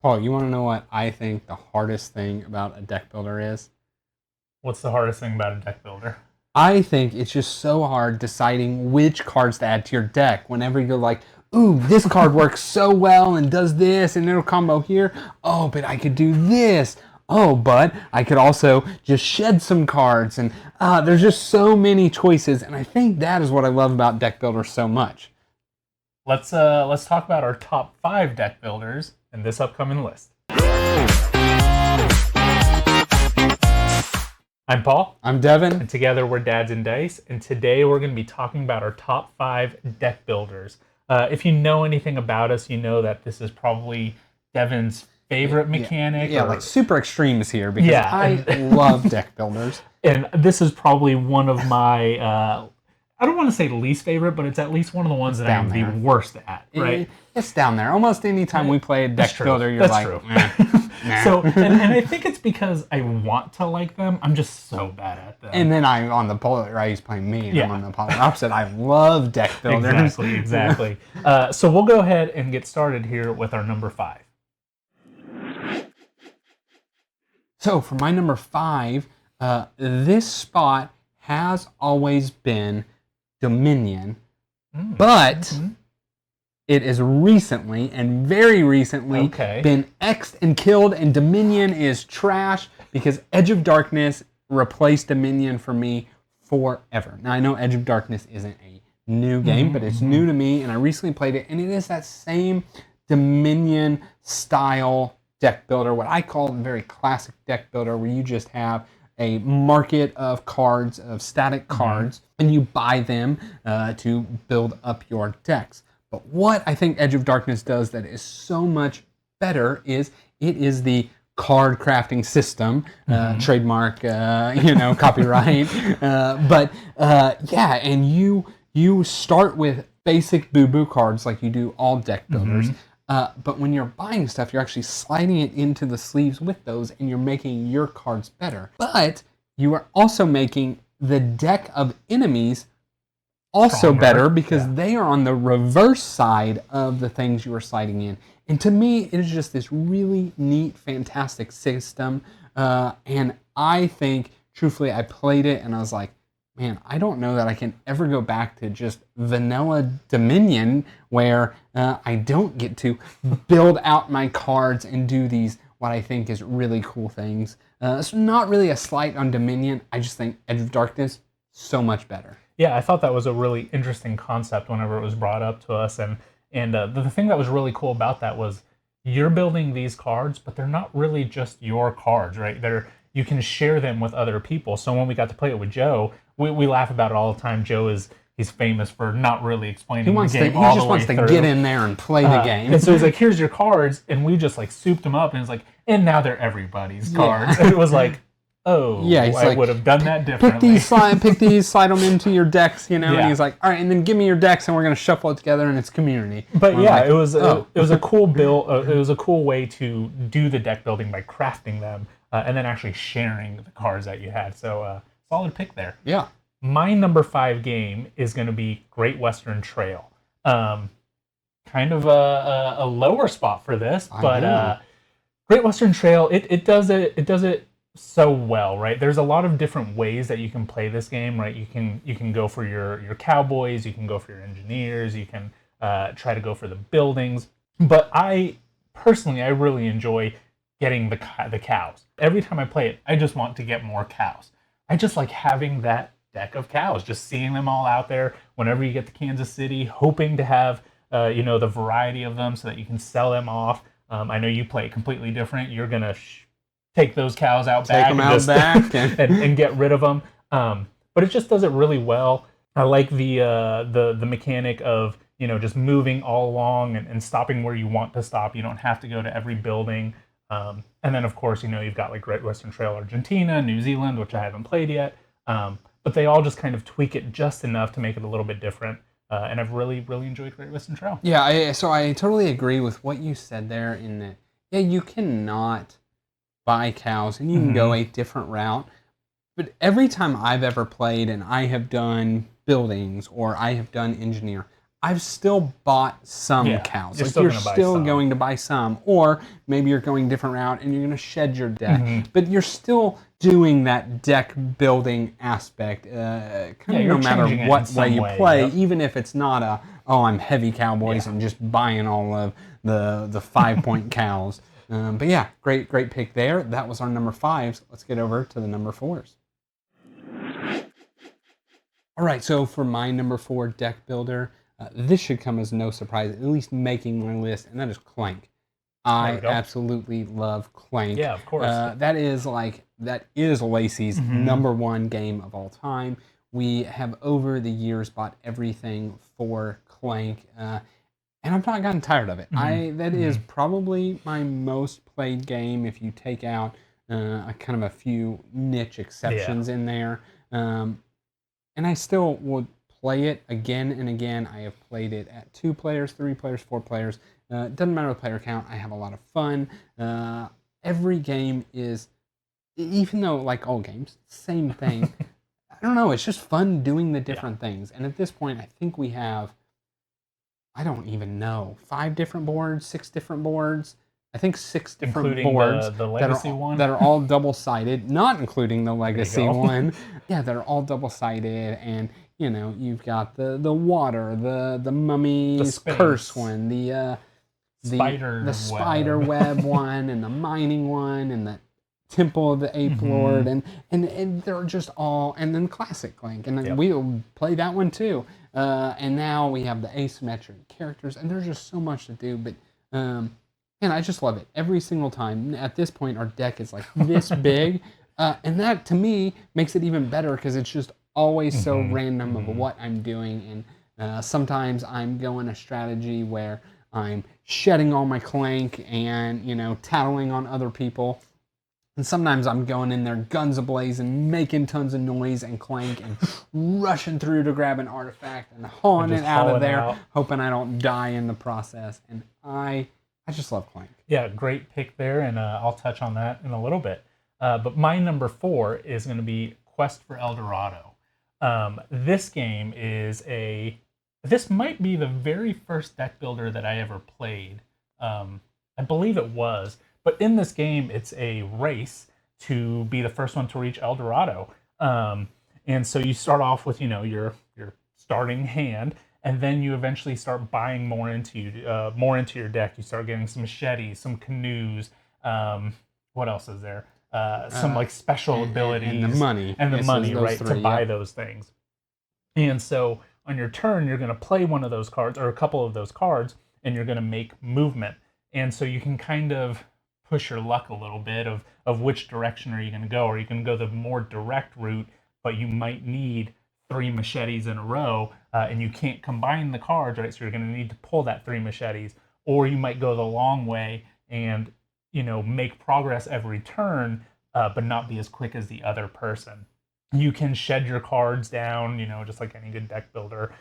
Paul, you want to know what I think the hardest thing about a deck builder is? What's the hardest thing about a deck builder? I think it's just so hard deciding which cards to add to your deck whenever you're like, ooh, this card works so well and does this and it'll combo here. Oh, but I could do this. Oh, but I could also just shed some cards. And there's just so many choices. And I think that is what I love about deck builders so much. Let's talk about our top 5 deck builders in this upcoming list. I'm Paul. I'm Devin. And together we're Dads and Dice. And today we're going to be talking about our top 5 deck builders. If you know anything about us, you know that this is probably Devin's favorite mechanic. Yeah, like super extremes here because I love deck builders. And this is probably one of my, I don't want to say least favorite, but it's at least one of the ones that I'm the worst at, right? It's down there. Almost any time we play a deck builder, you're like, nah. So, and I think it's because I want to like them. I'm just so bad at them. And then I'm on the polar, right? He's playing me, and I'm on the polar opposite. I love deck builders. Exactly. So we'll go ahead and get started here with our number 5. So for my number 5, this spot has always been Dominion, but it is recently and very recently been X'd and killed, and Dominion is trash because Edge of Darkness replaced Dominion for me forever. Now I know Edge of Darkness isn't a new game, but it's new to me, and I recently played it, and it is that same Dominion style deck builder, what I call a very classic deck builder, where you just have a market of cards, of static cards, and you buy them to build up your decks. But what I think Edge of Darkness does that is so much better is it is the card crafting system, trademark, copyright. And you start with basic boo-boo cards like you do all deck builders. But when you're buying stuff, you're actually sliding it into the sleeves with those, and you're making your cards better. But you are also making the deck of enemies also stronger, better because they are on the reverse side of the things you are sliding in. And to me, it is just this really neat, fantastic system. And I think, truthfully, I played it and I was like, man, I don't know that I can ever go back to just vanilla Dominion where I don't get to build out my cards and do these, what I think is really cool things. It's not really a slight on Dominion. I just think Edge of Darkness, so much better. Yeah, I thought that was a really interesting concept whenever it was brought up to us. And the thing that was really cool about that was you're building these cards, but they're not really just your cards, right? You can share them with other people. So when we got to play it with Joe, we laugh about it all the time. Joe he's famous for not really explaining the game all the way through. He just wants to get in there and play the game. And so he's like, here's your cards, and we just like souped them up, and it's like, and now they're everybody's cards. And it was like, oh, yeah, I would have done that differently. Pick these, slide them into your decks, And he's like, all right, and then give me your decks, and we're going to shuffle it together, and it's community. But it was a cool build. It was a cool way to do the deck building by crafting them, and then actually sharing the cards that you had. So solid pick there. Yeah. My number 5 game is going to be Great Western Trail. Kind of a lower spot for this, but Great Western Trail, it does it so well, right? There's a lot of different ways that you can play this game, right? You can go for your cowboys, you can go for your engineers, you can try to go for the buildings. But I really enjoy getting the cows. Every time I play it, I just want to get more cows. I just like having that deck of cows, just seeing them all out there whenever you get to Kansas City, hoping to have the variety of them so that you can sell them off. I know you play it completely different. You're gonna take those cows out back and get rid of them. But it just does it really well. I like the mechanic of just moving all along and stopping where you want to stop. You don't have to go to every building. And then of course you've got like Great Western Trail Argentina, New Zealand, which I haven't played yet. But they all just kind of tweak it just enough to make it a little bit different. And I've really, really enjoyed Great Western Trail. Yeah, so I totally agree with what you said there in that, you cannot buy cows and you can go a different route. But every time I've ever played and I have done buildings or I have done engineer, I've still bought some Yeah, cows. you're Like still you're gonna buy still some. going to buy some, or maybe you're going a different route and you're going to shed your deck. Mm-hmm. But you're still doing that deck building aspect, kind of no you're matter changing it in what way some you way, play, yep. even if it's not I'm heavy Cowboys and just buying all of the 5-point cows. But yeah, great pick there. That was our number 5s. Let's get over to the number 4s. All right, so for my number 4 deck builder, this should come as no surprise, at least making my list, and that is Clank. I absolutely love Clank. Yeah, of course. That is Lacey's number 1 game of all time. We have over the years bought everything for Clank, and I've not gotten tired of it. That is probably my most played game if you take out kind of a few niche exceptions in there. And I still would play it again and again. I have played it at 2 players, 3 players, 4 players. It doesn't matter the player count. I have a lot of fun. Every game is, even though like all games, same thing. I don't know. It's just fun doing the different things. And at this point, I think we have, I don't even know, 5 different boards, 6 different boards. I think 6 different including boards the legacy one that are all double-sided, not including the legacy one. Yeah, that are all double-sided, and you've got the water, the mummy's curse one, the spider web one, and the mining one, and the Temple of the Ape Lord, and they're just all, and then classic Clank, and then we'll play that one too. And now we have the asymmetric characters, and there's just so much to do, but. And I just love it every single time. At this point, our deck is like this big, and that to me makes it even better because it's just always so random of what I'm doing. And sometimes I'm going a strategy where I'm shedding all my Clank and tattling on other people. And sometimes I'm going in there guns ablaze and making tons of noise and Clank and rushing through to grab an artifact and hauling it out of there, hoping I don't die in the process. And I just love Clank. Yeah, great pick there, and I'll touch on that in a little bit. But my number 4 is going to be Quest for El Dorado. This game this might be the very first deck builder that I ever played. I believe it was. But in this game, it's a race to be the first one to reach El Dorado. And so you start off with, your starting hand, and then you eventually start buying more into your deck. You start getting some machetes, some canoes. What else is there? Some like special abilities and the money, right, to buy those things. And so on your turn, you're going to play one of those cards or a couple of those cards, and you're going to make movement. And so you can kind of push your luck a little bit of which direction are you going to go. Or you can go the more direct route, but you might need 3 machetes in a row, and you can't combine the cards, right? So you're going to need to pull that 3 machetes, or you might go the long way and make progress every turn, but not be as quick as the other person. You can shed your cards down, just like any good deck builder.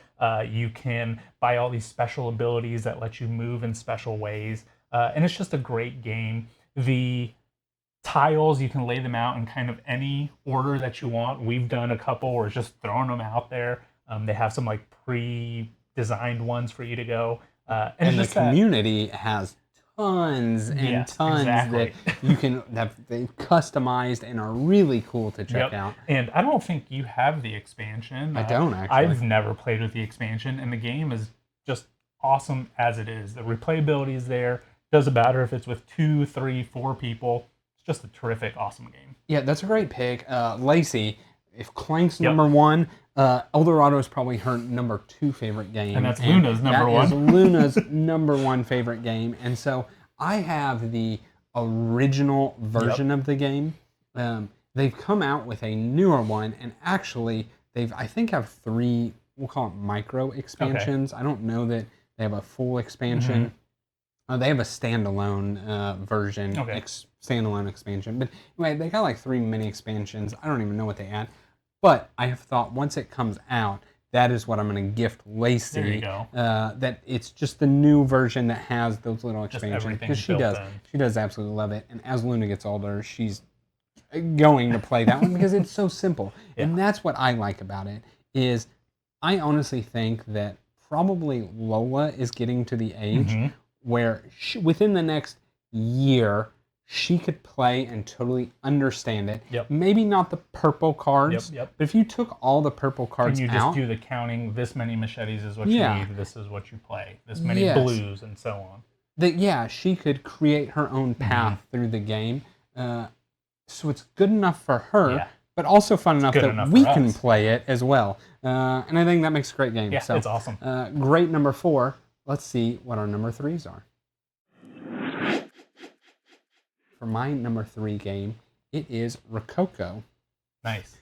You can buy all these special abilities that let you move in special ways, and it's just a great game. The tiles, you can lay them out in kind of any order that you want. We've done a couple where it's just throwing them out there. They have some like pre-designed ones for you to go. And the community has tons and tons that you can have they've customized and are really cool to check out. And I don't think you have the expansion. I don't actually. I've never played with the expansion, and the game is just awesome as it is. The replayability is there. Doesn't matter if it's with 2, 3, 4 people. It's just a terrific, awesome game. Yeah, that's a great pick. Lacey, if Clank's number 1, El Dorado is probably her number 2 favorite game. And that's Luna's number 1. That is Luna's number 1 favorite game. And so I have the original version of the game. They've come out with a newer one, and actually I think have 3, we'll call it micro expansions. I don't know that they have a full expansion. They have a standalone version, standalone expansion. But anyway, they got like 3 mini expansions. I don't even know what they add. But I have thought once it comes out, that is what I'm going to gift Lacey. There you go. That it's just the new version that has those little expansions. Because she does absolutely love it. And as Luna gets older, she's going to play that one because it's so simple. And that's what I like about it, is I honestly think that probably Lola is getting to the age where within the next year, she could play and totally understand it. Yep. Maybe not the purple cards, but if you took all the purple cards and you out, just do the counting, this many machetes is what you need, this is what you play, this many blues, and so on. She could create her own path through the game. So it's good enough for her, but also fun enough that we can play it as well. And I think that makes a great game. Yeah, so, it's awesome. Great number 4. Let's see what our number 3s are. For my number 3 game, it is Rococo. Nice.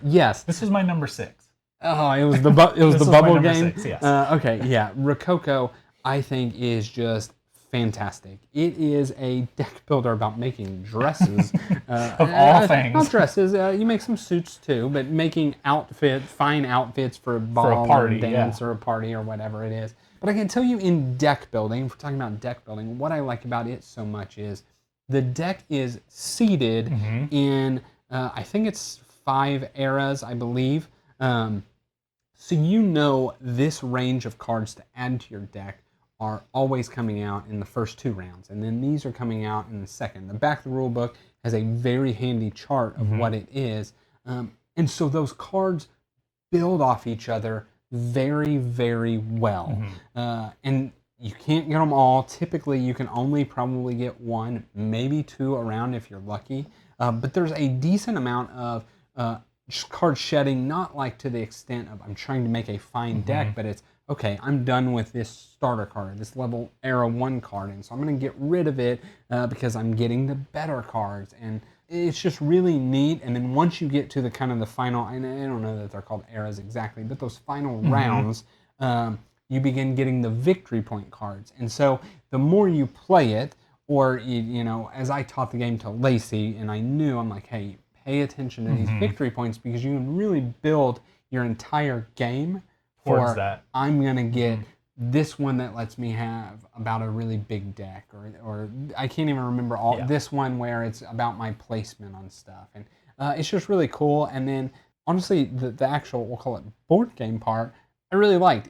Yes. This was my number 6. Oh, it was the bubble game. 6, yes. Okay, yeah. Rococo, I think, is just fantastic. It is a deck builder about making dresses. Of all things. Not dresses. You make some suits too, but making fine outfits for a ball, for a party, or dance, or a party, or whatever it is. But I can tell you, in deck building, if we're talking about deck building, what I like about it so much is the deck is seated in, I think it's 5 eras, I believe. So you know this range of cards to add to your deck are always coming out in the first 2 rounds, and then these are coming out in the second. The back of the rule book has a very handy chart of what it is, and so those cards build off each other very, very well. And you can't get them all. Typically, you can only probably get 1, maybe 2 around if you're lucky. But there's a decent amount of just card shedding, not like to the extent of I'm trying to make a fine deck, but it's, okay, I'm done with this starter card, this level era 1 card, and so I'm going to get rid of it because I'm getting the better cards. And it's just really neat. And then once you get to the kind of the final, and I don't know that they're called eras exactly, but those final rounds, you begin getting the victory point cards. And so the more you play it, or, you know, as I taught the game to Lacey, and I knew, I'm like, hey, pay attention to these victory points, because you can really build your entire game for that. I'm going to get this one that lets me have about a really big deck, or I can't even remember this one where it's about my placement on stuff. And it's just really cool. And then honestly, the actual, we'll call it board game part, I really liked.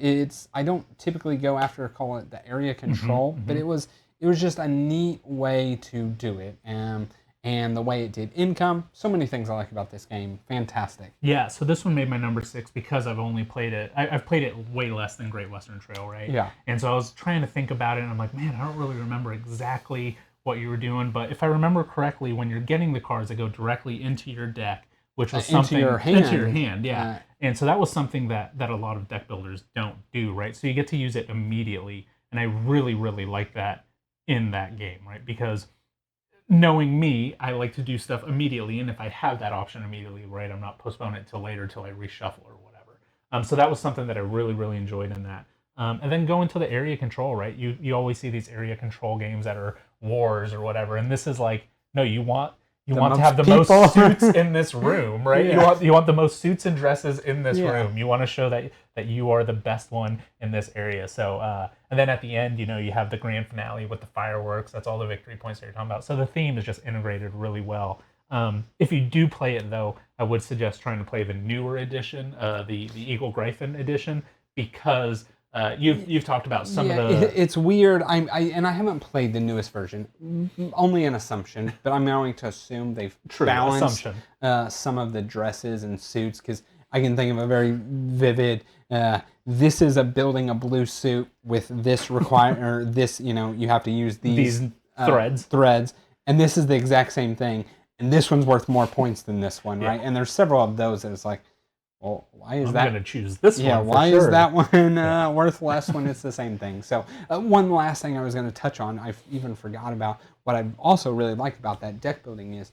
I don't typically go after, call it the area control, but it was just a neat way to do it. And the way it did income, so many things I like about this game. Fantastic. Yeah, so this one made my number 6 because I've only played it. I've played it way less than Great Western Trail, right? Yeah. And so I was trying to think about it, and I'm like, man, I don't really remember exactly what you were doing. But if I remember correctly, when you're getting the cards that go directly into your deck, which was something into your hand, yeah. And so that was something that a lot of deck builders don't do, right? So you get to use it immediately, and I really, really like that in that game, right? Because knowing me, I like to do stuff immediately, and if I have that option immediately, right, I'm not postponing it till later till I reshuffle or whatever. So that was something that I really, really enjoyed in that. And then go into the area control, right? You always see these area control games that are wars or whatever, and this is like, no, you want to have the most suits in this room, right? Yeah. You want the most suits and dresses in this room. You want to show that you are the best one in this area. So and then at the end, you have the grand finale with the fireworks. That's all the victory points that you're talking about. So the theme is just integrated really well. If you do play it though, I would suggest trying to play the newer edition, the Eagle Gryphon edition, because you've talked about some of the. It's weird. I haven't played the newest version. Only an assumption, but I'm going to assume they've balanced some of the dresses and suits, because I can think of a very vivid. This is building a blue suit with this or this. You have to use these threads, and this is the exact same thing, and this one's worth more points than this one, right? And there's several of those that it's like, well, why is that? I'm going to choose this one. Yeah, why is that one worth less when it's the same thing? So one last thing I was going to touch on, I even forgot about, what I also really liked about that deck building is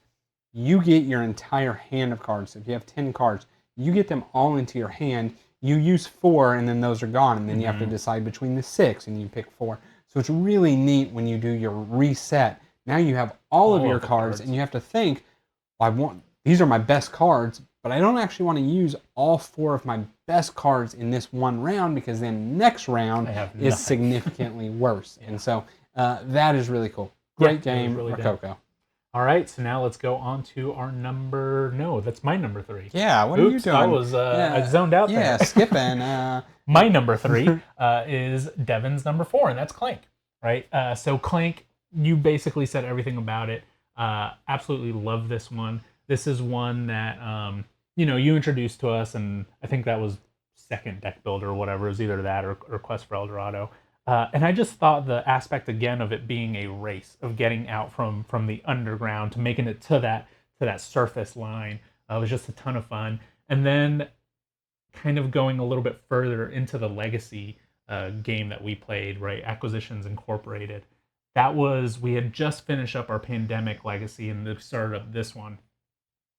you get your entire hand of cards. So if you have 10 cards, you get them all into your hand. You use 4, and then those are gone, and then you have to decide between the 6, and you pick 4. So it's really neat when you do your reset. Now you have all of your cards, and you have to think, well, these are my best cards, but I don't actually want to use all 4 of my best cards in this one round, because then next round is significantly worse. And so that is really cool. Great game, really Rococo. All right, so now let's go on to our number. No, that's my number 3. Yeah, what are you doing? I zoned out there. Yeah, skipping. My number 3 is Devin's number 4, and that's Clank. Right. So Clank, you basically said everything about it. Absolutely love this one. This is one that you introduced to us, and I think that was second deck builder or whatever. It was either that or Quest for El Dorado. And I just thought the aspect again of it being a race of getting out from the underground to making it to that surface line was just a ton of fun. And then kind of going a little bit further into the legacy game that we played, right? Acquisitions Incorporated. We had just finished up our pandemic legacy and started up this one.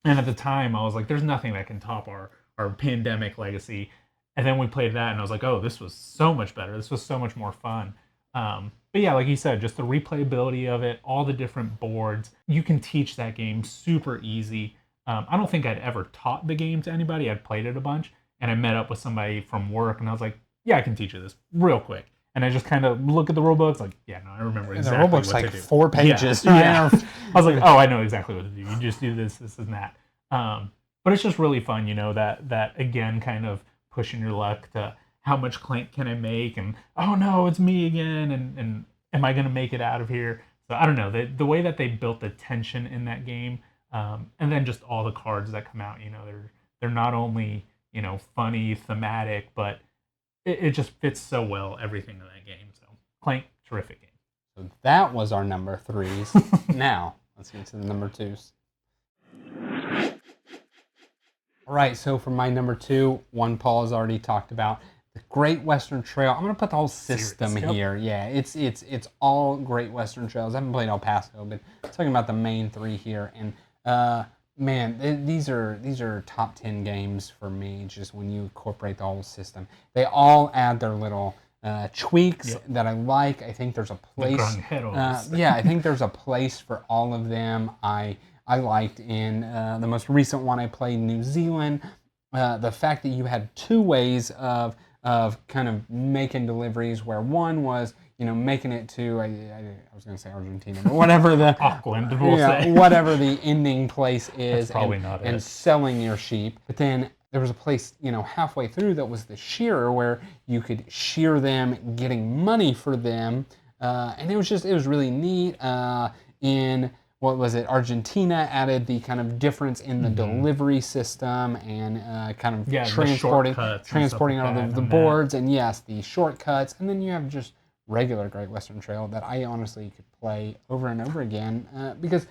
And at the time I was like, there's nothing that can top our pandemic legacy. And then we played that, and I was like, oh, this was so much better. This was so much more fun. But yeah, like you said, just the replayability of it, all the different boards. You can teach that game super easy. I don't think I'd ever taught the game to anybody. I'd played it a bunch, and I met up with somebody from work, and I was like, yeah, I can teach you this real quick. And I just kind of look at the rulebooks, like, yeah, no, I remember exactly what to do. The rulebook's like 4 pages. Yeah. I was like, oh, I know exactly what to do. You just do this, and that. But it's just really fun, that again, kind of pushing your luck to how much Clank can I make, and oh no, it's me again, and am I gonna make it out of here? So I don't know, the way that they built the tension in that game, and then just all the cards that come out, they're not only funny, thematic, but it just fits so well everything in that game. So Clank, terrific game. So that was our number 3s. Now let's get to the number 2s. All right, so for my number 2, one Paul has already talked about, the Great Western Trail. I'm gonna put the whole system here. Yeah, it's all Great Western Trails. I haven't played El Paso, but I'm talking about the main 3 here. And man, these are top 10 games for me. Just when you incorporate the whole system, they all add their little tweaks that I like. I think there's a place. I think there's a place for all of them. I liked in the most recent one I played, New Zealand, the fact that you had 2 ways of kind of making deliveries, where one was making it to I was going to say Argentina, but whatever the Auckland, whatever the ending place is, that's probably not and selling your sheep. But then there was a place halfway through that was the shearer, where you could shear them, getting money for them, and it was really neat. In what was it? Argentina added the kind of difference in the delivery system and kind of transporting out of the boards, and yes, the shortcuts. And then you have just regular Great Western Trail that I honestly could play over and over again because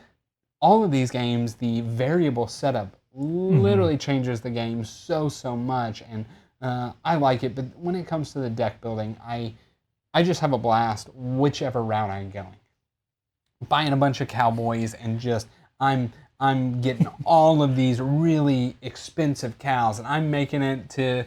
all of these games, the variable setup literally changes the game so much, and I like it. But when it comes to the deck building, I just have a blast whichever route I'm going. Buying a bunch of cowboys and just I'm getting all of these really expensive cows, and I'm making it to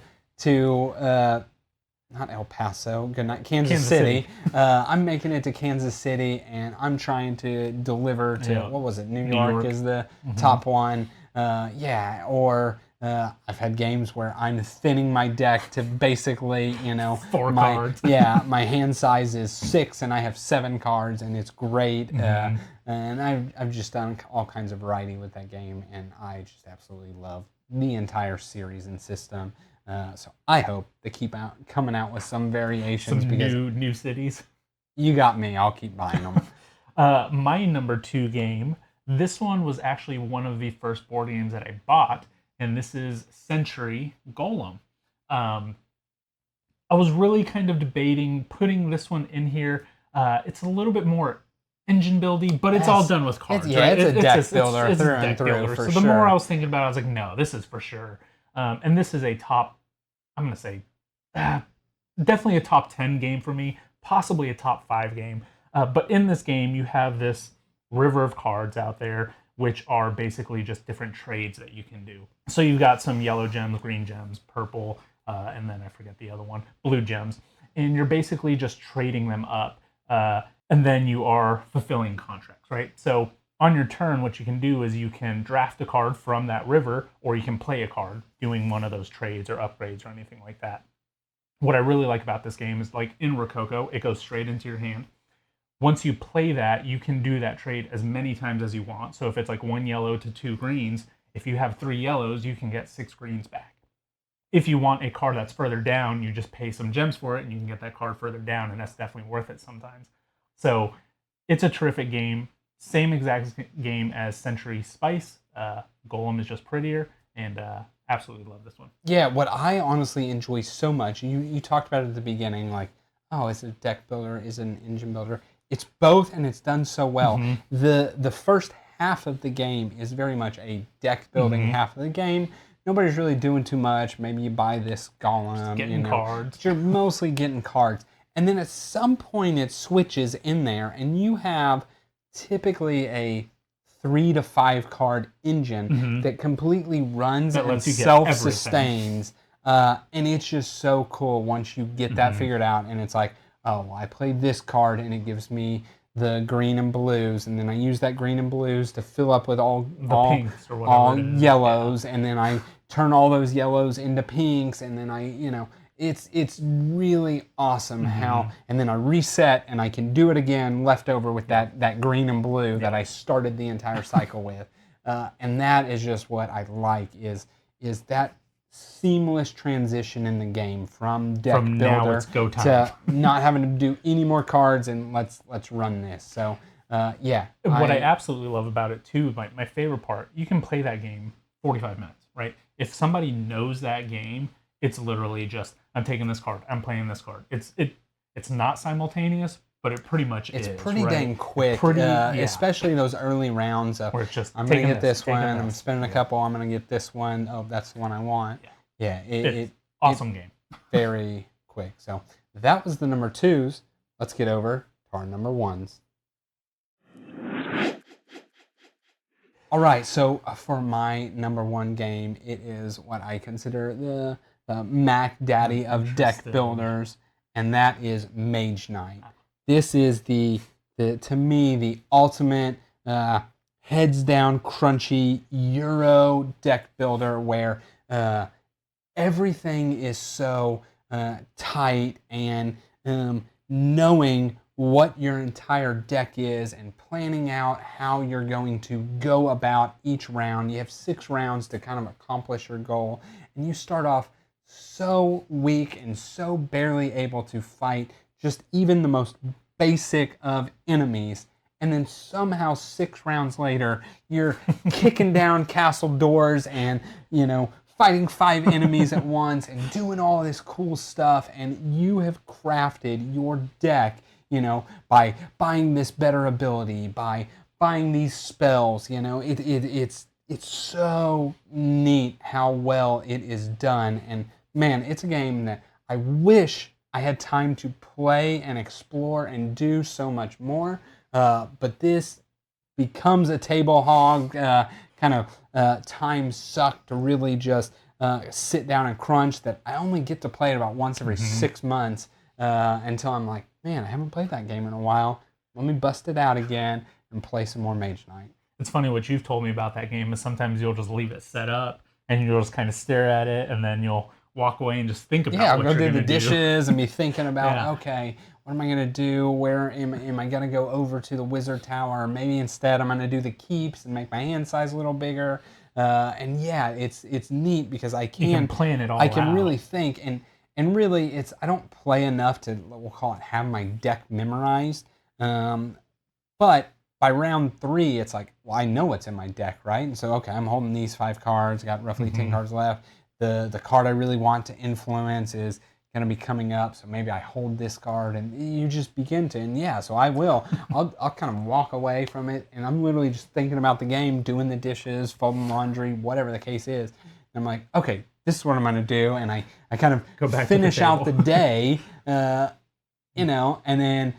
not El Paso, good night, Kansas City. I'm making it to Kansas City, and I'm trying to deliver to what was it? New York is the top one. Or I've had games where I'm thinning my deck to basically, 4 cards. My hand size is 6 and I have 7 cards, and it's great. And I've just done all kinds of variety with that game, and I just absolutely love the entire series and system. So I hope they keep coming out with some variations. Because new cities. You got me. I'll keep buying them. My number 2 game. This one was actually one of the first board games that I bought, and this is Century Golem. I was really kind of debating putting this one in here. It's a little bit more engine building, but it's all done with cards. It's a deck builder through and through. So the more I was thinking about it, I was like, no, this is for sure. And this is a top, I'm going to say, definitely a top 10 game for me, possibly a top 5 game. But in this game, you have this river of cards out there, which are basically just different trades that you can do. So you've got some yellow gems, green gems, purple, and then I forget the other one, blue gems. And you're basically just trading them up. And then you are fulfilling contracts, right? So on your turn, what you can do is you can draft a card from that river, or you can play a card doing one of those trades or upgrades or anything like that. What I really like about this game is, like in Rococo, it goes straight into your hand. once you play that, you can do that trade as many times as you want. So if it's like 1 yellow to 2 greens, if you have 3 yellows, you can get 6 greens back. If you want a card that's further down, you just pay some gems for it, and you can get that card further down, and that's definitely worth it sometimes. So it's a terrific game. Same exact game as Century Spice. Golem is just prettier, and absolutely love this one. Yeah, what I honestly enjoy so much, you talked about it at the beginning, like, oh, is it a deck builder, is it an engine builder? It's both, and it's done so well. The first half of the game is very much a deck building half of the game. Nobody's really doing too much. Maybe you buy this golem, getting cards. But you're mostly getting cards. And then at some point it switches in there, and you have typically a 3 to 5 card engine that completely runs and self-sustains. And it's just so cool once you get that figured out, and it's like, oh, well, I played this card and it gives me the green and blues, and then I use that green and blues to fill up with all pinks or whatever all yellows, and then I turn all those yellows into pinks, and then it's really awesome how, and then I reset and I can do it again left over with that green and blue that I started the entire cycle with. And that is just what I like is that seamless transition in the game from deck builder now it's go time to not having to do any more cards and let's run this. So yeah. What I absolutely love about it too, my favorite part, you can play that game 45 minutes, right? If somebody knows that game, it's literally just, I'm taking this card, I'm playing this card. It's not simultaneous, but it pretty much is. It's pretty dang quick, yeah. especially those early rounds of, where it's just I'm going to get this one, I'm spending a couple, I'm going to get this one, oh, that's the one I want. Yeah, it's awesome game. Very quick. So that was the number 2s. Let's get over to our number 1s. All right, so for my number 1 game, it is what I consider the Mac Daddy of deck builders, and that is Mage Knight. This is to me, the ultimate heads down, crunchy Euro deck builder where everything is so tight, and knowing what your entire deck is and planning out how you're going to go about each round. You have 6 rounds to kind of accomplish your goal, and you start off so weak and so barely able to fight just even the most basic of enemies, and then somehow 6 rounds later you're kicking down castle doors and fighting 5 enemies at once and doing all this cool stuff, and you have crafted your deck by buying this better ability, by buying these spells. It's so neat how well it is done, and man, it's a game that I wish I had time to play and explore and do so much more, but this becomes a table hog kind of time suck to really just sit down and crunch that I only get to play it about once every 6 months until I'm like, man, I haven't played that game in a while. Let me bust it out again and play some more Mage Knight. It's funny what you've told me about that game is sometimes you'll just leave it set up and you'll just kind of stare at it, and then you'll walk away and just think about I'll what go you're do the gonna dishes and be thinking about, okay, what am I going to do? Where am I going to go over to the wizard tower? Or maybe instead I'm going to do the keeps and make my hand size a little bigger. And yeah, it's neat because you can plan it all I can out. really think, and really I don't play enough to, we'll call it, have my deck memorized. But by round 3, it's like, well, I know what's in my deck, right? And so, okay, I'm holding these 5 cards, got roughly 10 cards left. The card I really want to influence is going to be coming up, so maybe I hold this card, and you just begin to, and yeah, so I will. I'll kind of walk away from it, and I'm literally just thinking about the game, doing the dishes, folding laundry, whatever the case is. And I'm like, okay, this is what I'm going to do, and I kind of go back finish to the out the day, and then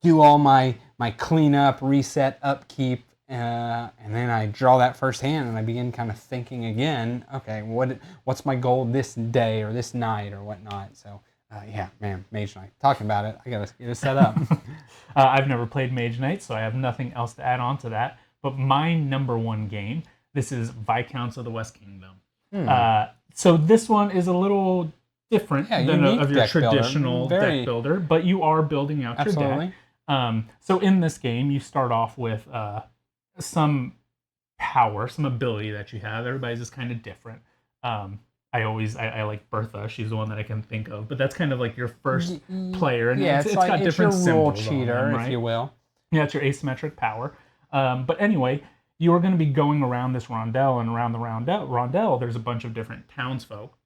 do all my cleanup, reset, upkeep, and then I draw that first hand, and I begin kind of thinking again, okay, what's my goal this day or this night or whatnot. So yeah, man, Mage Knight. Talking about it, I gotta get it set up. I've never played Mage Knight, so I have nothing else to add on to that. But my number 1 game, this is Viscounts of the West Kingdom. So this one is a little different than of your traditional deck builder, but you are building out your deck. So in this game, you start off with some power, some ability that you have. Everybody's just kind of different. I like Bertha. She's the one that I can think of, but that's kind of like your first player, and yeah, it's got different your rule symbols cheater, on them, right? if you will. Yeah, it's your asymmetric power. But anyway, you are going to be going around this rondel, and around the rondel, there's a bunch of different townsfolk.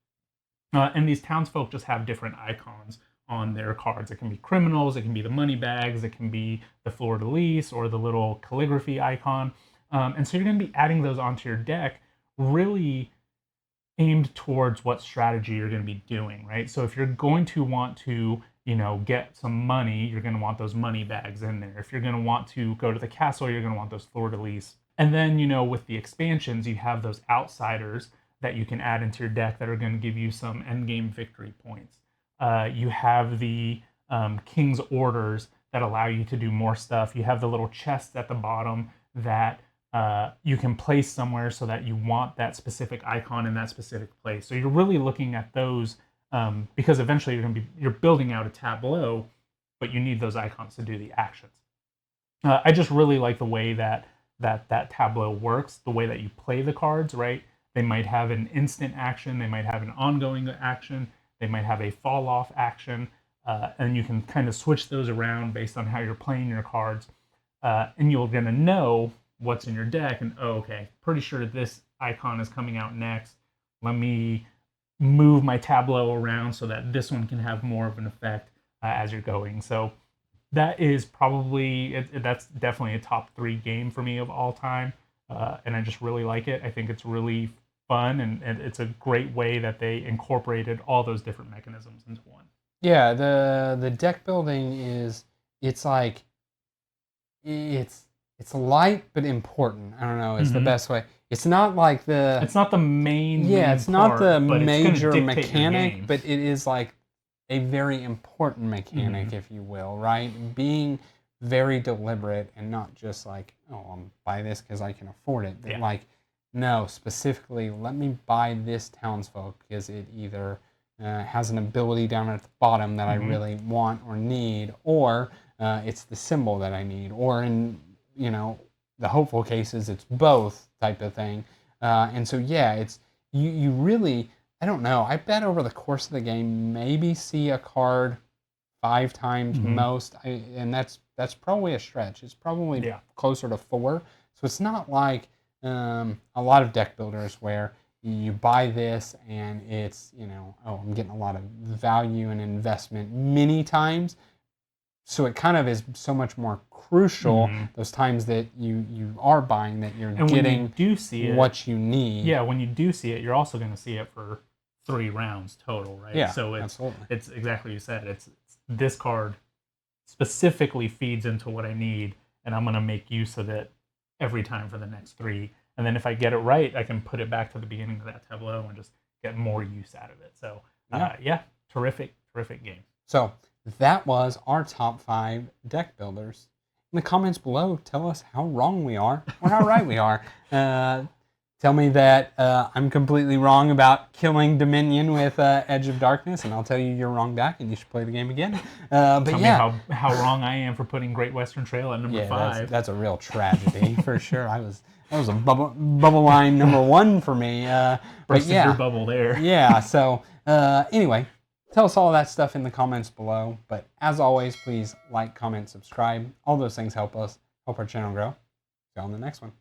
And these townsfolk just have different icons on their cards. It can be criminals, it can be the money bags, it can be the fleur-de-lis or the little calligraphy icon. And so you're going to be adding those onto your deck, really aimed towards what strategy you're going to be doing, right? So if you're going to want to, get some money, you're going to want those money bags in there. If you're going to want to go to the castle, you're going to want those fleur-de-lis. And then, with the expansions, you have those outsiders that you can add into your deck that are going to give you some endgame victory points. You have the King's Orders that allow you to do more stuff. You have the little chests at the bottom that you can place somewhere so that you want that specific icon in that specific place. So you're really looking at those because eventually you're building out a tableau, but you need those icons to do the actions. I just really like the way that tableau works, the way that you play the cards, right? They might have an instant action, they might have an ongoing action, they might have a fall off action, and you can kind of switch those around based on how you're playing your cards. And you're going to know what's in your deck, and okay, pretty sure this icon is coming out next. Let me move my tableau around so that this one can have more of an effect as you're going. So that is probably, that's definitely a top 3 game for me of all time. And I just really like it. I think it's really fun, and it's a great way that they incorporated all those different mechanisms into one. Yeah, the deck building it's like it's light but important. I don't know, is the best way. It's not like it's not the main it's part, not the but major it's mechanic, but it is like a very important mechanic, if you will, right? Being very deliberate and not just like, oh, I'll buy this because I can afford it. But like, no, specifically, let me buy this townsfolk because it either has an ability down at the bottom that I really want or need, or it's the symbol that I need, or in, the hopeful cases, it's both type of thing. And so, yeah, it's, you really, I don't know, I bet over the course of the game, maybe see a card 5 times most, and that's probably a stretch. It's probably closer to 4. So it's not like a lot of deck builders where you buy this and it's, oh, I'm getting a lot of value and investment many times. So it kind of is so much more crucial those times that you are buying, that you're getting when you do see it, what you need. Yeah, when you do see it, you're also going to see it for 3 rounds total, right? Yeah, so absolutely. It's exactly what you said. It's this card specifically feeds into what I need, and I'm going to make use of it every time for the next 3. And then if I get it right, I can put it back to the beginning of that tableau and just get more use out of it. So terrific game. So that was our top 5 deck builders. In the comments below, tell us how wrong we are or how right we are. Tell me that I'm completely wrong about killing Dominion with Edge of Darkness, and I'll tell you you're wrong back, and you should play the game again. But tell me how wrong I am for putting Great Western Trail at number 5. That's a real tragedy for sure. That was a bubble line number 1 for me. Bursted your bubble there. Yeah. So anyway, tell us all that stuff in the comments below. But as always, please like, comment, subscribe. All those things help us, help our channel grow. See you on the next one.